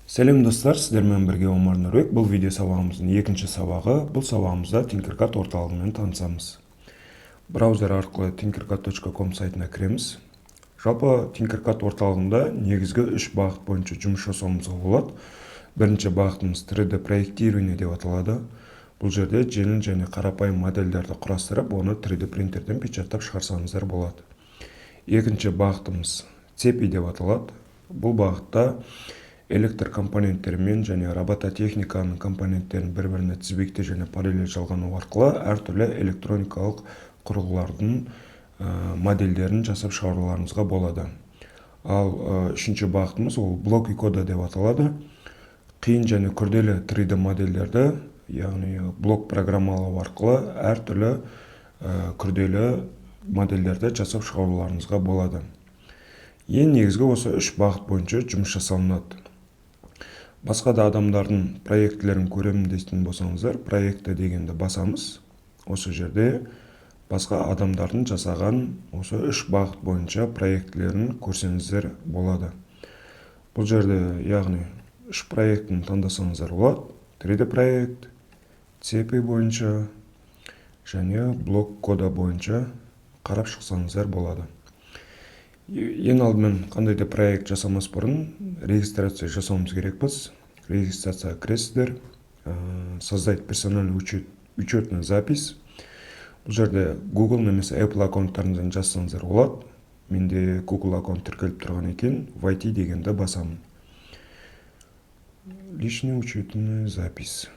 Сәлем достар, сіздермен бірге Омар Нұрбек. Бұл видео сабағымыздың екінші сабағы. Бұл сабағымызда Tinkercad орталығымен танысамыз. Браузер арқылы tinkercad.com сайтына кіреміз. Жалпы Tinkercad орталығында негізгі 3 бағыт бойынша жұмыс жасауымызға болады. Бірінші бағытымыз 3D проектирование деп аталады. Бұл жерде жеңіл және қарапайым модельдерді құрастырып, оны 3D принтерден печаттап шығарсаңыздар болады. Екінші бағытымыз цепи деп аталады. Бұл бағытта электр компоненттерімен және робототехниканың компоненттерін бір-біріне тізбекте және параллель жалғану арқылы әртүрлі электроникалық құрылғылардың модельдерін жасап шығаруларыңызға болады. Ал үшінші бағытымыз ол блок и кода деп аталады. Қиын және күрделі 3D модельдерді, яғни блок программалау арқылы әртүрлі күрделі модельдерді жасап шығаруларыңызға болады. Ең негізгі осы 3 бағыт бойынша жұмыс жасалынады. Басқа да адамдардың проектілерін көремін дейтін болсаңыздар, проекті дегенді басамыз. Осы жерде басқа адамдардың жасаған осы 3 бағыт бойынша проектілерін көрсеңіздер болады. Бұл жерде, яғни 3 проектін таңдасаңыздар болады. 3D проект, цепи бойынша және блок кода бойынша қарап шықсаңыздар болады. Ең алдымен қандай да проект жасамас бұрын регистрация жасауымыз керекпіз. Регистрация кіресіздер, создать персональный учетный запись. Бұл жерде Google немесе Apple аккаунттарыңыздан жазсаңыздар болады. Менде Google аккаунт тіркеліп тұрған екен, войти дегенді басамын. Личный учетный запись.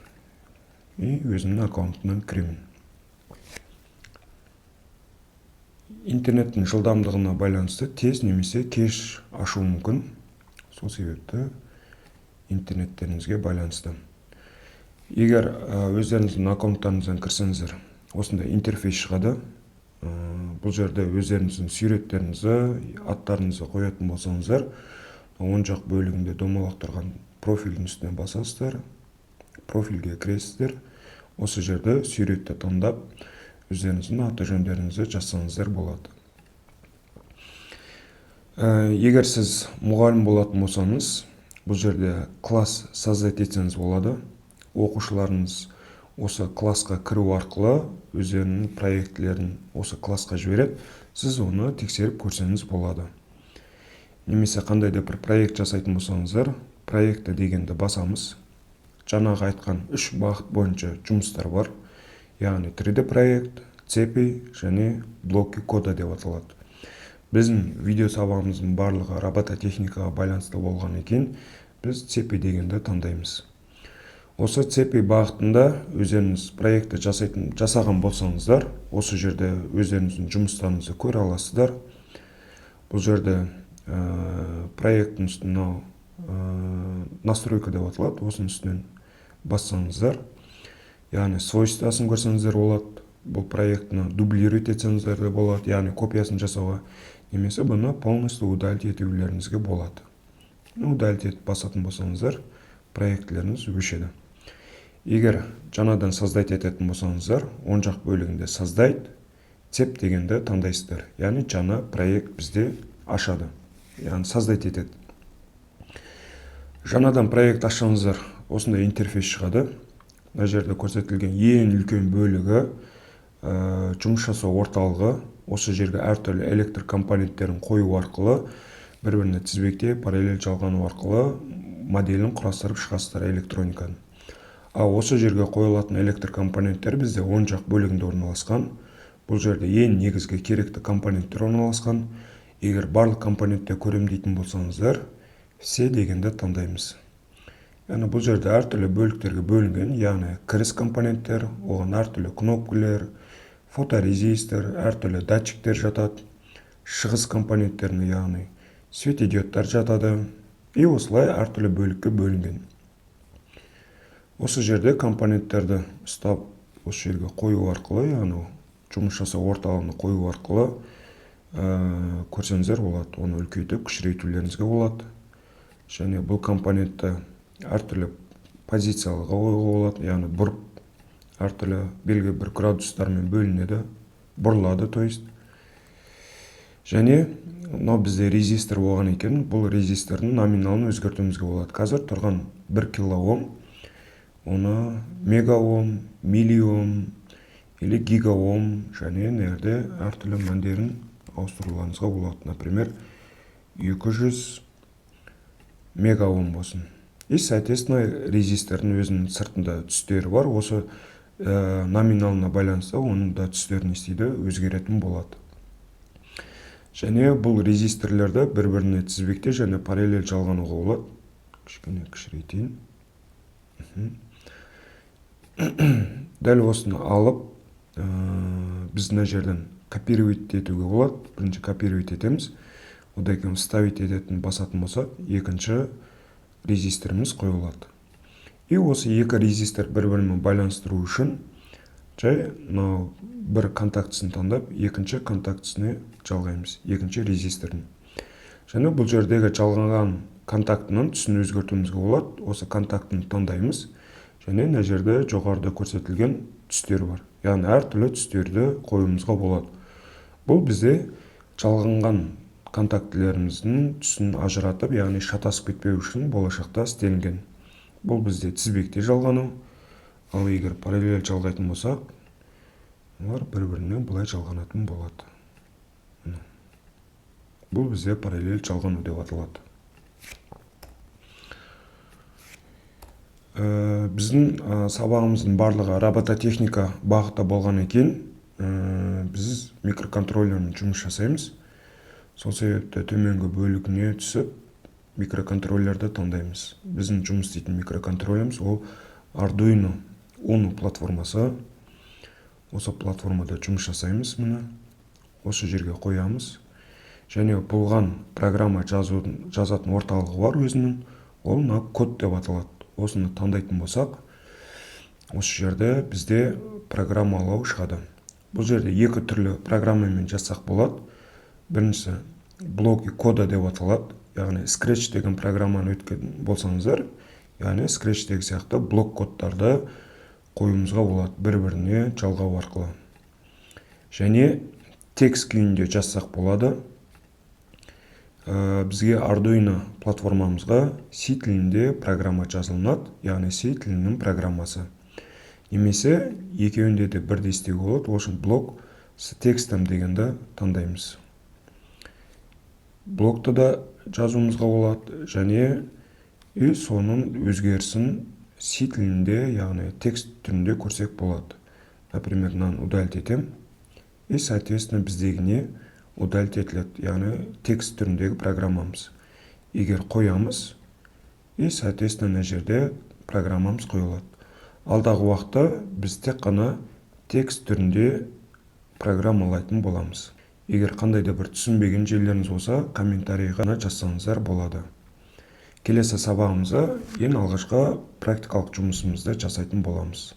И өзімнің аккаунтынан кіремін. Интернеттің жылдамдығына байланысты тез немесе кеш ашу мүмкін. Сол себепті интернеттеріңізге байланысты. Егер өздеріңіздің аккаунттарыңыздан кірсеңіздер, осындай интерфейс шығады. Бұл жерде өздеріңіздің суреттеріңізді, аттарыңызды қоятын болсаңыздар, оң жақ бөлігінде домалақ тұрған профильдің үстіне басасыздар. Профильге кіресіздер. Осы жерде суретті таңдап, өздеріңіздің аты жөндеріңізді жазсаңыздар болады. Егер сіз мұғалім болатын болсаңыз, бұл жерде класс создать етсеңіз болады. Оқушыларыңыз осы классқа кіру арқылы өздерінің проектілерін осы классқа жібереді. Сіз оны тексеріп көрсеңіз болады. Немесе қандай да бір проект жасайтын болсаңыздар, проекті дегенді басамыз. Жаңағы айтқан 3 бағыт бойынша жұмыстар бар. Яғни 3D проект, цепи және блоки кода деп аталады. Біздің видео сабағымыздың барлығы робототехникаға байланысты болған екен, біз цепи дегенді таңдаймыз. Осы цепи бағытында өздеріңіз проекті жасаған болсаңыздар, осы жерде өздеріңіздің жұмыстарыңызды көре аласыздар. Бұл жерде проекттің үстіне настройка деп аталады, осының үстінен бассаңыздар, яғни свойствосын көрсеңіздер болады. Бұл проектіні дублировать етсеңіздер де болады, яғни копиясын жасауға, немесе бұны полностью удалить етулеріңізге болады. Удалить етіп басатын болсаңыздар, проектілеріңіз өшеді. Егер жаңадан создать ететін болсаңыздар, оң жақ бөлігінде создать, цеп дегенді таңдайсыздар. Яғни жаңа проект бізде ашады, яғни создать етеді. Жаңадан проект ашсаңыздар, осындай интерфейс шығады. Мына жерде көрсетілген ең үлкен бөлігі жұмыс жасау орталығы. Осы жерге әртүрлі электр компоненттерін қою арқылы, бір-біріне тізбекте параллель жалғану арқылы моделін құрастырып шығасыздар электрониканы. Ал осы жерге қойылатын электр компоненттер бізде оң жақ бөлігінде орналасқан. Бұл жерде ең негізгі керекті компоненттер орналасқан. Егер барлық компонентті көрем дейтін болсаңыздар, все дегенді таңдаймыз. Яғни бұл жерде әртүрлі бөліктерге бөлінген, яғни кіріс компоненттер, оған әртүрлі кнопкалар, фоторезистор, әртүрлі датчиктер жатады, шығыс компоненттеріне, яғни светодиодтар жатады, и осылай әртүрлі бөлікке бөлінген. Осы жерде компоненттерді ұстап, осы жерге қою арқылы, яғни жұмыс жасау орталығына қою арқылы көрсеңіздер болады, оны үлкейтіп, кішірейтулеріңізге болады. Және бұл компонентті әртүрлі позициялыға қоюға болады, яғни бұрып, әртүрлі белгілі бір градустармен бөлінеді, бұрылады, то есть. Және мынау бізде резистор болған екен, бұл резистордың номиналын өзгертуімізге болады. Қазір тұрған 1 килоом, оны мегаом, миллиом или гигаом және нерде әртүрлі мәндерін ауыстыруларыңызға болады. Например, 200 мегаом болсын. И, соответственно, резистордың өзінің сыртында түстері бар. Осы номиналына байланысты оның да түстерін істейді, өзгеретін болады. Және бұл резисторлерді бір-біріне тізбекте және параллель жалғануға болады. Кішкене кішірейтейін. Дәл осыны алып, біз мына жерден копировать етуге болады. Бірінші копировать етеміз. Одан кейін вставить ететін басатын болсақ, екінші резисторымыз қойылады. И осы екі резистор бір-бірімен байланыстыру үшін жай бір контактісін таңдап, екінші контактісіне жалғаймыз, екінші резисторын. Және бұл жердегі жалғанған контактының түсін өзгертуімізге болады. Осы контактын таңдаймыз. Және мына жерде жоғарыда көрсетілген түстер бар. Яғни әртүрлі түстерді қоюымызға болады. Бұл бізде жалғанған контактілеріміздің түсін ажыратып, яғни шатасып кетпеу үшін болашақта істелінген. Бұл бізде тізбекте жалғану. Ал егер параллель жалғайтын болсақ, олар бір-біріне бұлай жалғанатын болады. Бұл бізде параллель жалғану деп аталады. Біздің сабағымыздың барлығы робототехника бағытта болған екен. Біз микроконтроллермен жұмыс жасаймыз. Сол себепті төменгі бөлігіне түсіп, микроконтроллерді таңдаймыз. Біздің жұмыс істейтін микроконтроллеріміз ол Arduino Uno платформасы. Осы платформада жұмыс жасаймыз мұны. Осы жерге қоямыз. Және бұлған программа жазатын орталығы бар өзінің. Ол код деп аталады. Осыны таңдайтын болсақ, осы жерде бізде программалау шығады. Бұл жерде екі түрлі программамен жазсақ болады. Біріншісі блоки кода деп аталады. Яғни Scratch деген программаны өткен болсаңыздар, яғни Scratch-тегі сияқты блок кодтарды қоюымызға болады бір-біріне жалғау арқылы. Және текст күйінде жазсақ болады. Бізге Arduino платформамызға C тілінде программа жазылынады, яғни C тілінің программасы. Немесе екеуінде де бірдей істеуге болады. Осы блок с текстом дегенді таңдаймыз. Блокты да жазуымызға болады, және соның өзгерісін C тілінде, яғни текст түрінде көрсек болады. Например, мынаны удалить етем. И, соответственно, біздегіне удалить етіледі, яғни текст түріндегі программамыз. Егер қоямыз, и, соответственно, мына жерде программамыз қойылады. Алдағы уақытта біз тек қана текст түрінде программалайтын боламыз. Егер қандай да бір түсінбеген жерлеріңіз болса, комментарийға жазсаңыздар болады. Келесі сабағымызда ең алғашқы практикалық жұмысымызды жасайтын боламыз.